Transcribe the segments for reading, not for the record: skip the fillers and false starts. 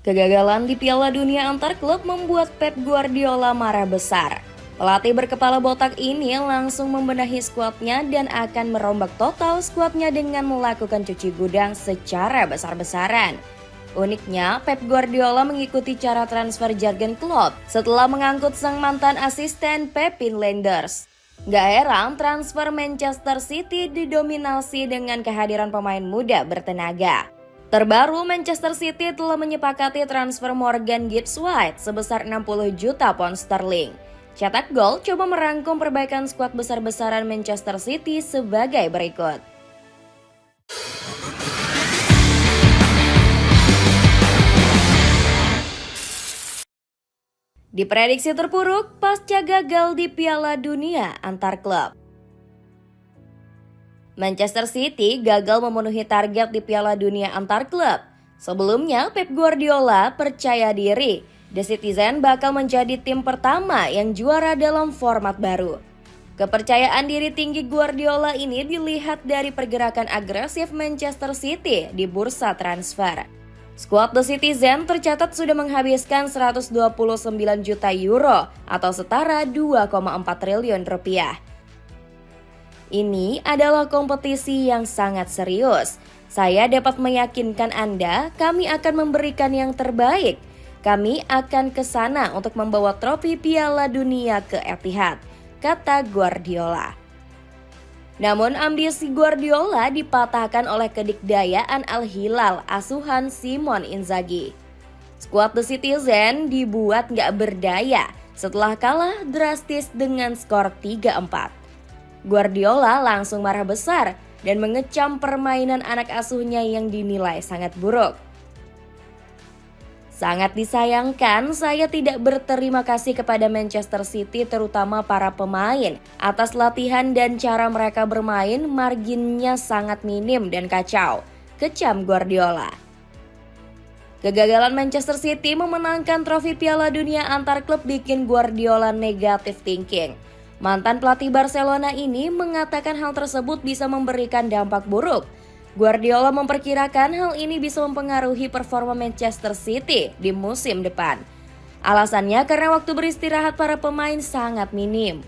Kegagalan di Piala Dunia antar klub membuat Pep Guardiola marah besar. Pelatih berkepala botak ini langsung membenahi skuadnya dan akan merombak total skuadnya dengan melakukan cuci gudang secara besar-besaran. Uniknya, Pep Guardiola mengikuti cara transfer Jurgen Klopp setelah mengangkut sang mantan asisten Pepin Lenders. Gak heran transfer Manchester City didominasi dengan kehadiran pemain muda bertenaga. Terbaru, Manchester City telah menyepakati transfer Morgan Gibbs-White sebesar 60 juta pound sterling. Cetak Gol coba merangkum perbaikan skuad besar-besaran Manchester City sebagai berikut. Diprediksi terpuruk pasca gagal di Piala Dunia antar klub. Manchester City gagal memenuhi target di Piala Dunia antar klub. Sebelumnya, Pep Guardiola percaya diri The Citizen bakal menjadi tim pertama yang juara dalam format baru. Kepercayaan diri tinggi Guardiola ini dilihat dari pergerakan agresif Manchester City di bursa transfer. Skuad The Citizen tercatat sudah menghabiskan 129 juta euro atau setara 2,4 triliun rupiah. Ini adalah kompetisi yang sangat serius. Saya dapat meyakinkan Anda, kami akan memberikan yang terbaik. Kami akan ke sana untuk membawa trofi Piala Dunia ke Etihad, kata Guardiola. Namun ambisi Guardiola dipatahkan oleh kedikdayaan Al Hilal asuhan Simon Inzaghi. Skuad The Citizen dibuat gak berdaya setelah kalah drastis dengan skor 3-4. Guardiola langsung marah besar dan mengecam permainan anak asuhnya yang dinilai sangat buruk. Sangat disayangkan, saya tidak berterima kasih kepada Manchester City terutama para pemain atas latihan dan cara mereka bermain, marginnya sangat minim dan kacau, kecam Guardiola. Kegagalan Manchester City memenangkan trofi Piala Dunia antar klub bikin Guardiola negatif thinking. Mantan pelatih Barcelona ini mengatakan hal tersebut bisa memberikan dampak buruk. Guardiola memperkirakan hal ini bisa mempengaruhi performa Manchester City di musim depan. Alasannya karena waktu beristirahat para pemain sangat minim.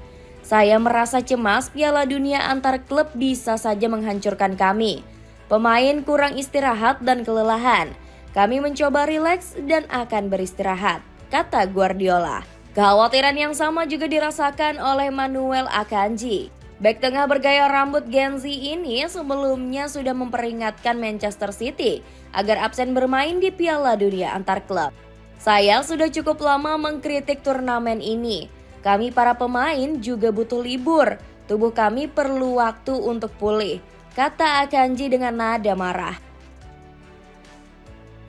Saya merasa cemas Piala Dunia antar klub bisa saja menghancurkan kami. Pemain kurang istirahat dan kelelahan. Kami mencoba rileks dan akan beristirahat, kata Guardiola. Kekhawatiran yang sama juga dirasakan oleh Manuel Akanji. Bek tengah bergaya rambut Gen Z ini sebelumnya sudah memperingatkan Manchester City agar absen bermain di Piala Dunia antar klub. Saya sudah cukup lama mengkritik turnamen ini. Kami para pemain juga butuh libur. Tubuh kami perlu waktu untuk pulih, kata Akanji dengan nada marah.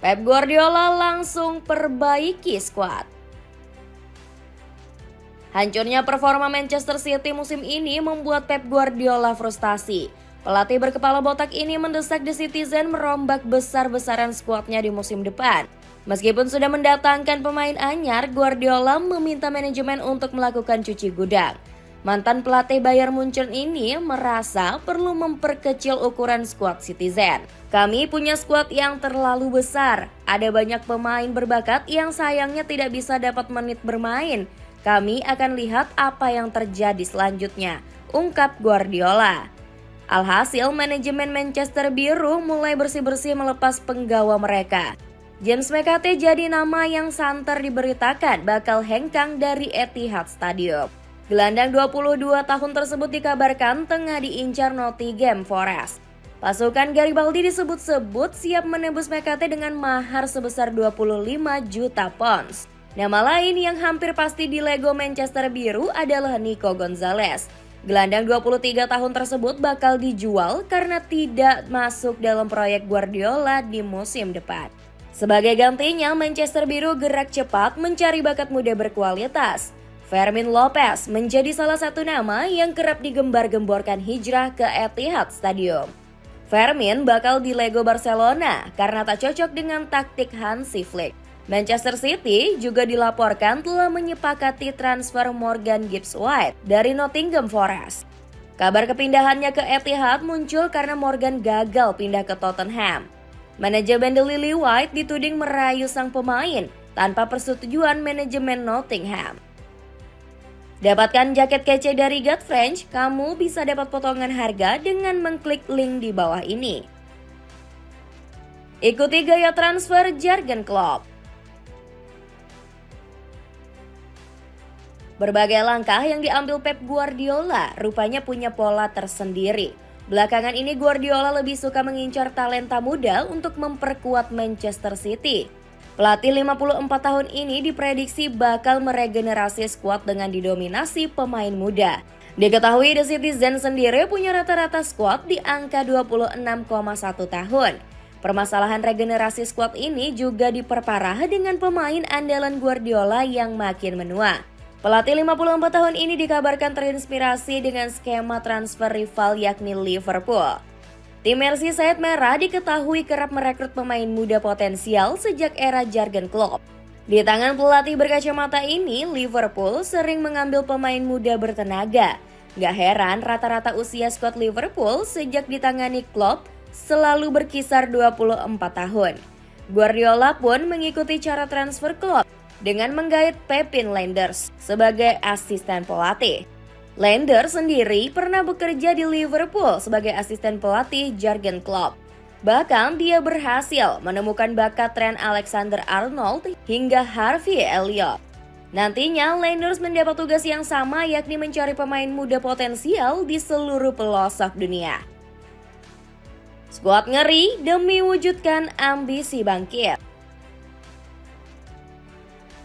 Pep Guardiola langsung perbaiki skuad. Hancurnya performa Manchester City musim ini membuat Pep Guardiola frustasi. Pelatih berkepala botak ini mendesak The Citizen merombak besar-besaran skuadnya di musim depan. Meskipun sudah mendatangkan pemain anyar, Guardiola meminta manajemen untuk melakukan cuci gudang. Mantan pelatih Bayern Munchen ini merasa perlu memperkecil ukuran skuad Citizen. Kami punya skuad yang terlalu besar. Ada banyak pemain berbakat yang sayangnya tidak bisa dapat menit bermain. Kami akan lihat apa yang terjadi selanjutnya, ungkap Guardiola. Alhasil, manajemen Manchester Biru mulai bersih-bersih melepas penggawa mereka. James McAtee jadi nama yang santer diberitakan bakal hengkang dari Etihad Stadium. Gelandang 22 tahun tersebut dikabarkan tengah diincar Nottingham Forest. Pasukan Garibaldi disebut-sebut siap menembus McAtee dengan mahar sebesar 25 juta pounds. Nama lain yang hampir pasti di Lego Manchester Biru adalah Nico Gonzalez. Gelandang 23 tahun tersebut bakal dijual karena tidak masuk dalam proyek Guardiola di musim depan. Sebagai gantinya, Manchester Biru gerak cepat mencari bakat muda berkualitas. Fermin Lopez menjadi salah satu nama yang kerap digembar-gemborkan hijrah ke Etihad Stadium. Fermin bakal di Lego Barcelona karena tak cocok dengan taktik Hansi Flick. Manchester City juga dilaporkan telah menyepakati transfer Morgan Gibbs-White dari Nottingham Forest. Kabar kepindahannya ke Etihad muncul karena Morgan gagal pindah ke Tottenham. Manajemen The Lily White dituding merayu sang pemain tanpa persetujuan manajemen Nottingham. Dapatkan jaket kece dari God French, kamu bisa dapat potongan harga dengan mengklik link di bawah ini. Ikuti gaya transfer Jurgen Klopp. Berbagai langkah yang diambil Pep Guardiola rupanya punya pola tersendiri. Belakangan ini Guardiola lebih suka mengincar talenta muda untuk memperkuat Manchester City. Pelatih 54 tahun ini diprediksi bakal meregenerasi skuad dengan didominasi pemain muda. Diketahui The Citizen sendiri punya rata-rata skuad di angka 26,1 tahun. Permasalahan regenerasi skuad ini juga diperparah dengan pemain andalan Guardiola yang makin menua. Pelatih 54 tahun ini dikabarkan terinspirasi dengan skema transfer rival yakni Liverpool. Tim Merseyside Merah diketahui kerap merekrut pemain muda potensial sejak era Jurgen Klopp. Di tangan pelatih berkacamata ini, Liverpool sering mengambil pemain muda bertenaga. Gak heran rata-rata usia skuad Liverpool sejak ditangani Klopp selalu berkisar 24 tahun. Guardiola pun mengikuti cara transfer Klopp dengan menggait Pepin Lijnders sebagai asisten pelatih. Lijnders sendiri pernah bekerja di Liverpool sebagai asisten pelatih Jurgen Klopp. Bahkan dia berhasil menemukan bakat Trent Alexander-Arnold hingga Harvey Elliott. Nantinya Lijnders mendapat tugas yang sama yakni mencari pemain muda potensial di seluruh pelosok dunia. Skuad ngeri demi wujudkan ambisi bangkit.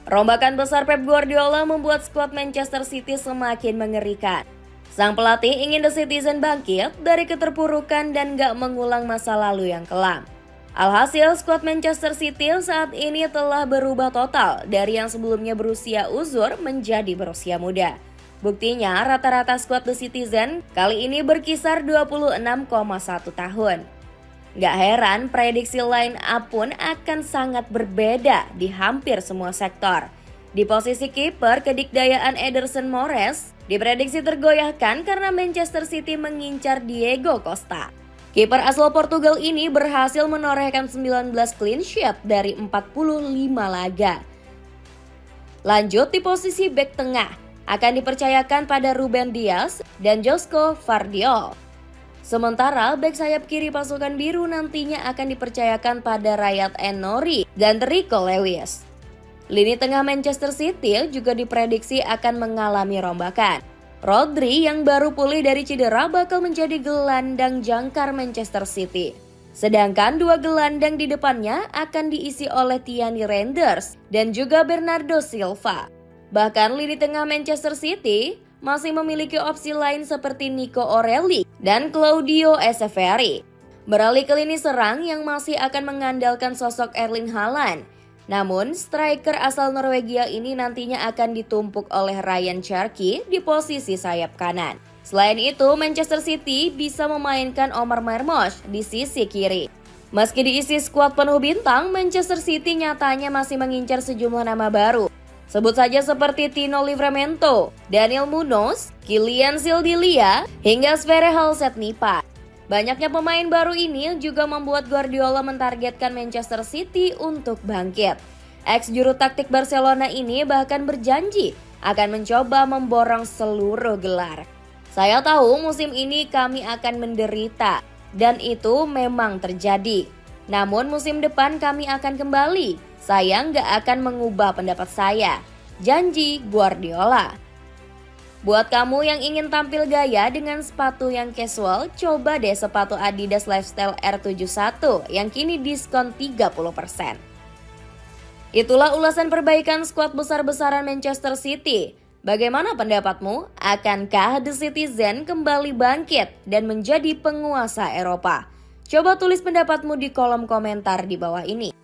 Rombakan besar Pep Guardiola membuat skuad Manchester City semakin mengerikan. Sang pelatih ingin The Citizen bangkit dari keterpurukan dan gak mengulang masa lalu yang kelam. Alhasil, skuad Manchester City saat ini telah berubah total dari yang sebelumnya berusia uzur menjadi berusia muda. Buktinya, rata-rata skuad The Citizen kali ini berkisar 26,1 tahun. Gak heran, prediksi line up pun akan sangat berbeda di hampir semua sektor. Di posisi kiper, kedikdayaan Ederson Moraes diprediksi tergoyahkan karena Manchester City mengincar Diego Costa. Kiper asal Portugal ini berhasil menorehkan 19 clean sheet dari 45 laga. Lanjut di posisi bek tengah, akan dipercayakan pada Ruben Dias dan Josko Gvardiol. Sementara bek sayap kiri pasukan biru nantinya akan dipercayakan pada Riyad Ennori dan Rico Lewis. Lini tengah Manchester City juga diprediksi akan mengalami rombakan. Rodri yang baru pulih dari cedera bakal menjadi gelandang jangkar Manchester City. Sedangkan dua gelandang di depannya akan diisi oleh Tierney Reinders dan juga Bernardo Silva. Bahkan lini tengah Manchester City masih memiliki opsi lain seperti Nico Orelli dan Claudio Echeverri. Beralih ke lini serang yang masih akan mengandalkan sosok Erling Haaland. Namun, striker asal Norwegia ini nantinya akan ditumpuk oleh Ryan Cherki di posisi sayap kanan. Selain itu, Manchester City bisa memainkan Omar Mermosh di sisi kiri. Meski diisi skuad penuh bintang, Manchester City nyatanya masih mengincar sejumlah nama baru. Sebut saja seperti Tino Livramento, Daniel Munoz, Kylian Sildilia, hingga Sverre Halsetnipa. Banyaknya pemain baru ini juga membuat Guardiola mentargetkan Manchester City untuk bangkit. Ex-juru taktik Barcelona ini bahkan berjanji akan mencoba memborong seluruh gelar. Saya tahu musim ini kami akan menderita, dan itu memang terjadi. Namun musim depan kami akan kembali. Saya nggak akan mengubah pendapat saya. Janji Guardiola. Buat kamu yang ingin tampil gaya dengan sepatu yang casual, coba deh sepatu Adidas Lifestyle R71 yang kini diskon 30%. Itulah ulasan perbaikan skuad besar-besaran Manchester City. Bagaimana pendapatmu? Akankah The Citizen kembali bangkit dan menjadi penguasa Eropa? Coba tulis pendapatmu di kolom komentar di bawah ini.